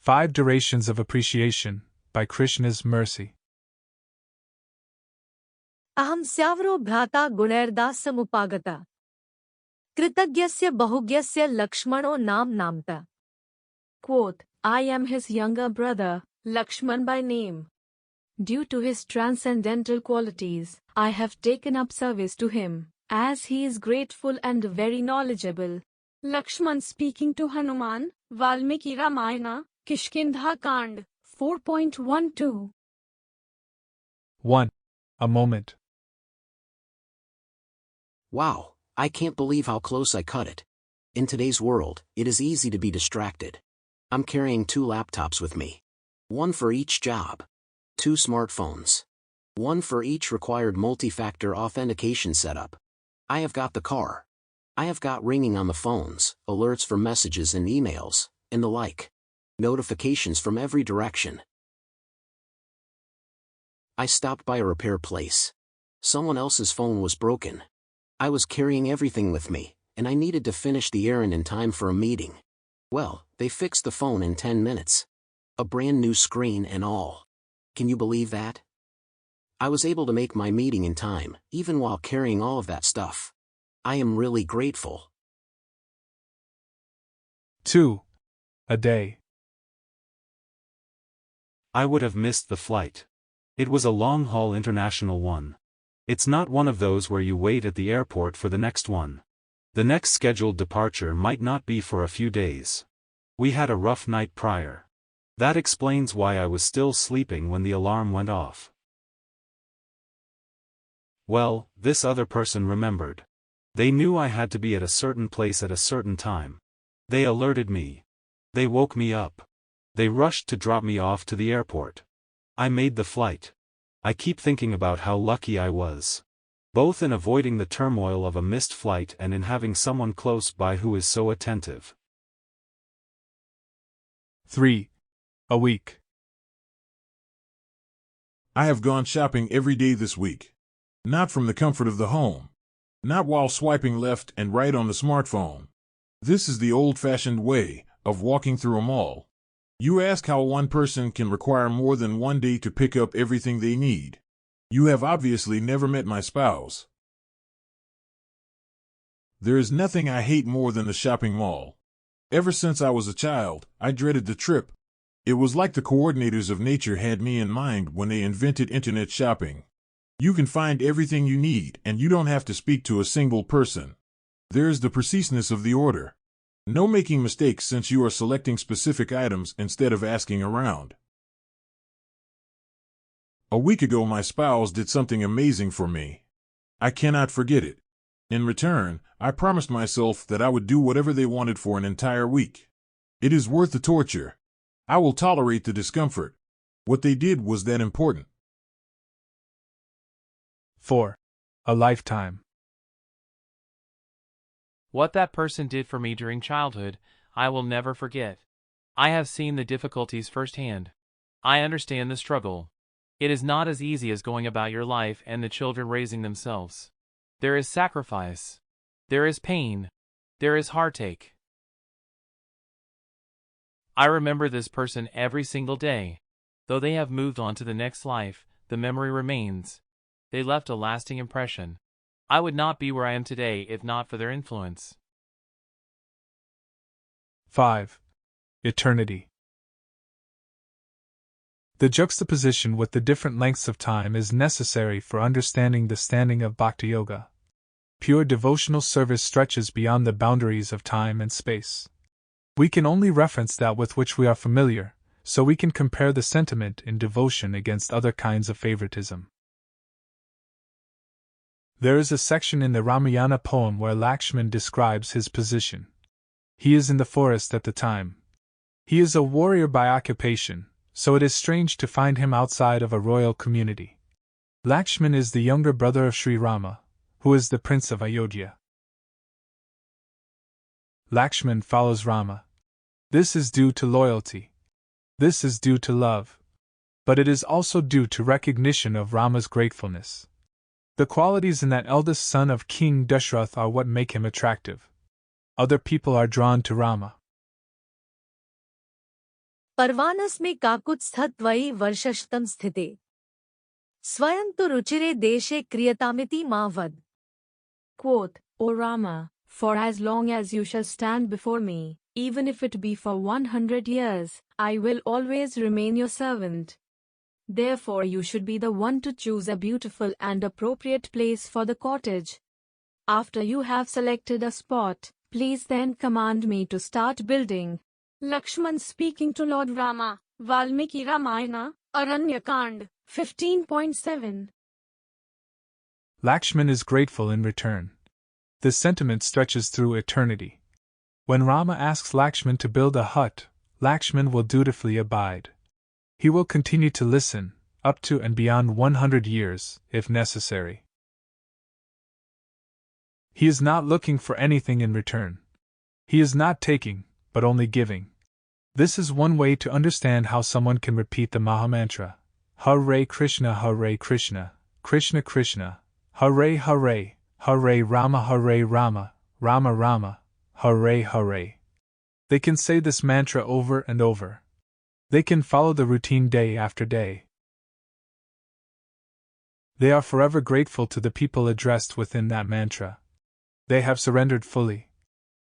5 Durations of Appreciation, by Krishna's Mercy. Aham syavro bhrata gunarda samupagata. Kritagyasya bahugyasya Lakshmano nam namta. Quote, I am his younger brother, Lakshman by name. Due to his transcendental qualities, I have taken up service to him, as he is grateful and very knowledgeable. Lakshman speaking to Hanuman, Valmiki Ramayana, Kishkindha Kand, 4.12. 1. A moment. Wow, I can't believe how close I cut it. In today's world, it is easy to be distracted. I'm carrying 2 laptops with me. One for each job. 2 smartphones. One for each required multi-factor authentication setup. I have got the car. I have got ringing on the phones, alerts for messages and emails, and the like. Notifications from every direction. I stopped by a repair place. Someone else's phone was broken. I was carrying everything with me, and I needed to finish the errand in time for a meeting. Well, they fixed the phone in 10 minutes. A brand new screen and all. Can you believe that? I was able to make my meeting in time, even while carrying all of that stuff. I am really grateful. 2. A day. I would have missed the flight. It was a long-haul international one. It's not one of those where you wait at the airport for the next one. The next scheduled departure might not be for a few days. We had a rough night prior. That explains why I was still sleeping when the alarm went off. Well, this other person remembered. They knew I had to be at a certain place at a certain time. They alerted me. They woke me up. They rushed to drop me off to the airport. I made the flight. I keep thinking about how lucky I was. Both in avoiding the turmoil of a missed flight and in having someone close by who is so attentive. 3. A week. I have gone shopping every day this week. Not from the comfort of the home. Not while swiping left and right on the smartphone. This is the old-fashioned way of walking through a mall. You ask how one person can require more than one day to pick up everything they need. You have obviously never met my spouse. There is nothing I hate more than the shopping mall. Ever since I was a child, I dreaded the trip. It was like the coordinators of nature had me in mind when they invented internet shopping. You can find everything you need and you don't have to speak to a single person. There is the preciseness of the order. No making mistakes since you are selecting specific items instead of asking around. A week ago my spouse did something amazing for me. I cannot forget it. In return, I promised myself that I would do whatever they wanted for an entire week. It is worth the torture. I will tolerate the discomfort. What they did was that important. 4. A lifetime. What that person did for me during childhood, I will never forget. I have seen the difficulties firsthand. I understand the struggle. It is not as easy as going about your life and the children raising themselves. There is sacrifice. There is pain. There is heartache. I remember this person every single day. Though they have moved on to the next life, the memory remains. They left a lasting impression. I would not be where I am today if not for their influence. 5. Eternity. The juxtaposition with the different lengths of time is necessary for understanding the standing of Bhakti Yoga. Pure devotional service stretches beyond the boundaries of time and space. We can only reference that with which we are familiar, so we can compare the sentiment in devotion against other kinds of favoritism. There is a section in the Ramayana poem where Lakshmana describes his position. He is in the forest at the time. He is a warrior by occupation, so it is strange to find him outside of a royal community. Lakshmana is the younger brother of Sri Rama, who is the prince of Ayodhya. Lakshmana follows Rama. This is due to loyalty. This is due to love. But it is also due to recognition of Rama's gratefulness. The qualities in that eldest son of King Dashrath are what make him attractive. Other people are drawn to Rama. पर्वानस्मे काकुत्स्थत्वयि वर्षशतं स्थिते स्वयं तु रुचिरे देशे क्रियतामिति मा वद. Quote, O Rama, for as long as you shall stand before me, even if it be for 100 years, I will always remain your servant. Therefore you should be the one to choose a beautiful and appropriate place for the cottage. After you have selected a spot, please then command me to start building. Lakshman speaking to Lord Rama, Valmiki Ramayana, Kand, 15.7. Lakshman is grateful in return. This sentiment stretches through eternity. When Rama asks Lakshman to build a hut, Lakshman will dutifully abide. He will continue to listen, up to and beyond 100 years, if necessary. He is not looking for anything in return. He is not taking, but only giving. This is one way to understand how someone can repeat the Mahamantra, Hare Krishna, Krishna Krishna, Hare Hare, Hare Rama, Rama Rama, Hare Hare. They can say this mantra over and over. They can follow the routine day after day. They are forever grateful to the people addressed within that mantra. They have surrendered fully.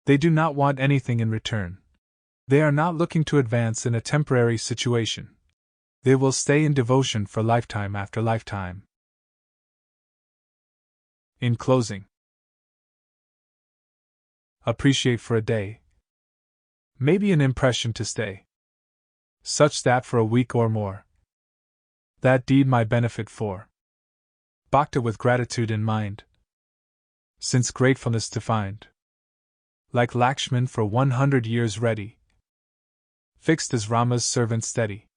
They do not want anything in return. They are not looking to advance in a temporary situation. They will stay in devotion for lifetime after lifetime. In closing, appreciate for a day. Maybe an impression to stay. Such that for a week or more. That deed my benefit for. Bhakta with gratitude in mind. Since gratefulness to find. Like Lakshman for 100 years ready. Fixed as Rama's servant steady.